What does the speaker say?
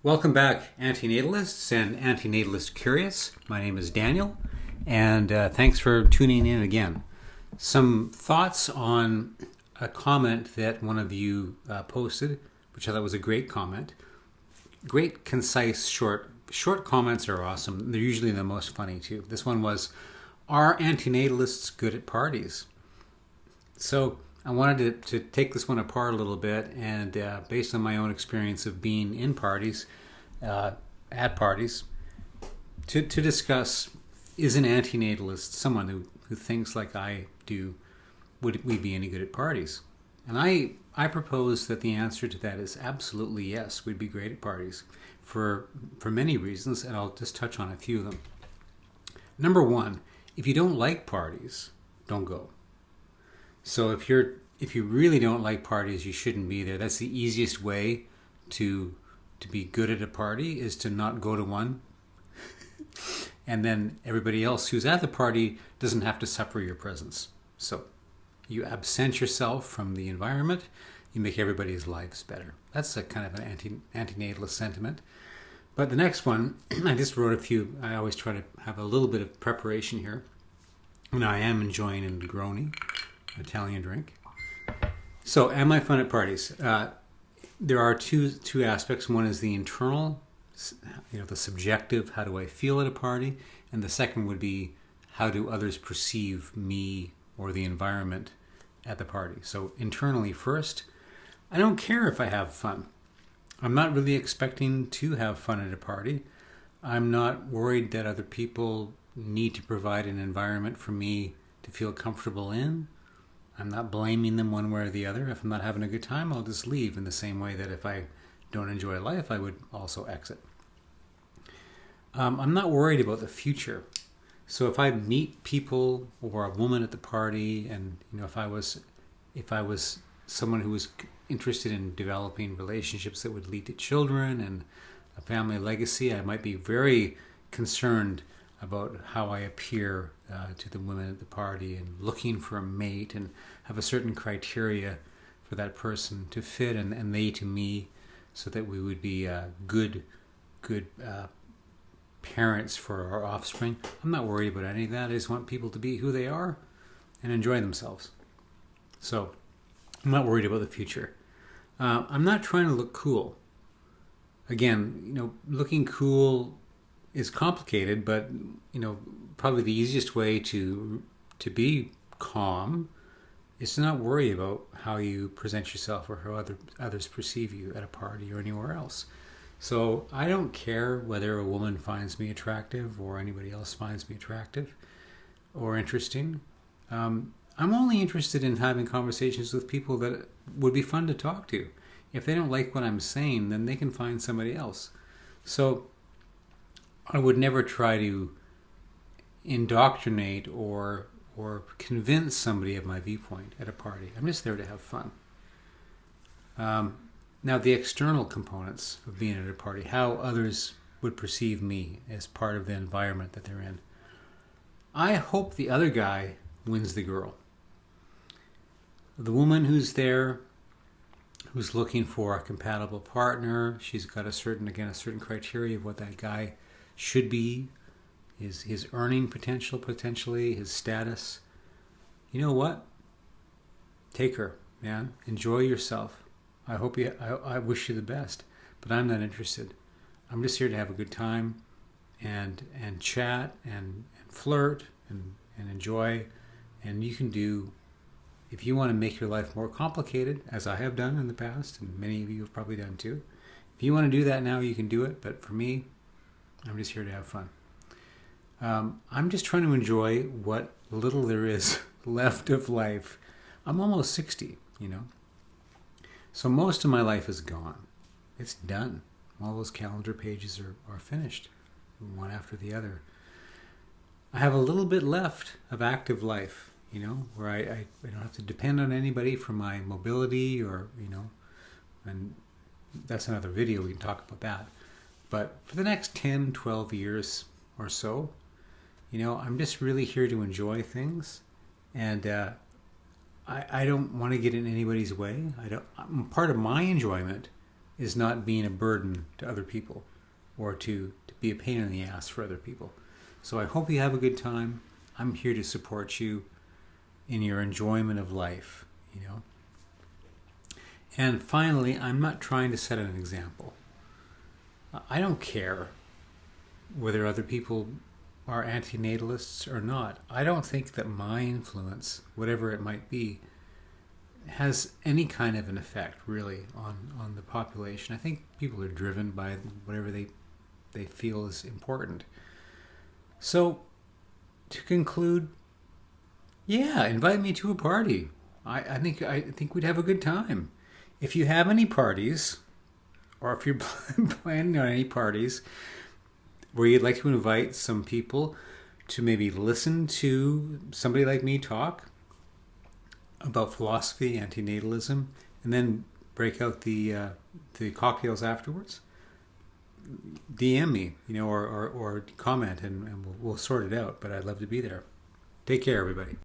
Welcome back, antinatalists and antinatalist curious. My name is Daniel, and thanks for tuning in again. Some thoughts on a comment that one of you posted, which I thought was a great comment. Great, concise, short comments are awesome. They're usually the most funny too. This one was, are antinatalists good at parties? So I wanted to take this one apart a little bit, and based on my own experience of being in parties, at parties, to discuss, is an antinatalist someone who thinks like I do, would we be any good at parties? And I propose that the answer to that is absolutely yes, we'd be great at parties for many reasons, and I'll just touch on a few of them. Number one, if you don't like parties, don't go. So if you really don't like parties, you shouldn't be there. That's the easiest way to be good at a party, is to not go to one. And then everybody else who's at the party doesn't have to suffer your presence. So you absent yourself from the environment, you make everybody's lives better. That's a kind of an antinatalist sentiment. But the next one, I just wrote a few. I always try to have a little bit of preparation here. And I am enjoying a Negroni, Italian drink. So, am I fun at parties? There are two aspects. One is the internal, the subjective, how do I feel at a party? And the second would be, how do others perceive me or the environment at the party? So, internally first, I don't care if I have fun. I'm not really expecting to have fun at a party. I'm not worried that other people need to provide an environment for me to feel comfortable in. I'm not blaming them one way or the other. If I'm not having a good time, I'll just leave, in the same way that if I don't enjoy life, I would also exit. I'm not worried about the future. So if I meet people or a woman at the party, and if I was someone who was interested in developing relationships that would lead to children and a family legacy, I might be very concerned about how I appear to the women at the party, and looking for a mate, and have a certain criteria for that person to fit, and they to me, so that we would be good parents for our offspring. I'm not worried about any of that. I just want people to be who they are and enjoy themselves. So I'm not worried about the future. I'm not trying to look cool. Again, looking cool is complicated, but probably the easiest way to be calm is to not worry about how you present yourself or how others perceive you at a party or anywhere else. So I don't care whether a woman finds me attractive or anybody else finds me attractive or interesting. I'm only interested in having conversations with people that would be fun to talk to. If they don't like what I'm saying, then they can find somebody else. So I would never try to indoctrinate or convince somebody of my viewpoint at a party. I'm just there to have fun. Now, the external components of being at a party, how others would perceive me as part of the environment that they're in. I hope the other guy wins the girl. The woman who's there, who's looking for a compatible partner, she's got a certain criteria of what that guy should be, his earning potentially, his status. You know what? Take her, man. Enjoy yourself. I wish you the best, but I'm not interested. I'm just here to have a good time and chat and flirt and enjoy. And you can do, if you want to make your life more complicated, as I have done in the past, and many of you have probably done too. If you want to do that now, you can do it. But for me, I'm just here to have fun. I'm just trying to enjoy what little there is left of life. I'm almost 60, So most of my life is gone. It's done. All those calendar pages are finished, one after the other. I have a little bit left of active life, where I don't have to depend on anybody for my mobility and that's another video, we can talk about that. But for the next 10, 12 years or so, I'm just really here to enjoy things. And I don't want to get in anybody's way. Part of my enjoyment is not being a burden to other people or to be a pain in the ass for other people. So I hope you have a good time. I'm here to support you in your enjoyment of life, you know. And finally, I'm not trying to set an example. I don't care whether other people are antinatalists or not. I don't think that my influence, whatever it might be, has any kind of an effect really on the population. I think people are driven by whatever they feel is important. So to conclude, yeah, invite me to a party. I think we'd have a good time. If you have any parties, or if you're planning on any parties where you'd like to invite some people to maybe listen to somebody like me talk about philosophy, antinatalism, and then break out the cocktails afterwards, DM me, you know, or comment, and we'll sort it out. But I'd love to be there. Take care, everybody.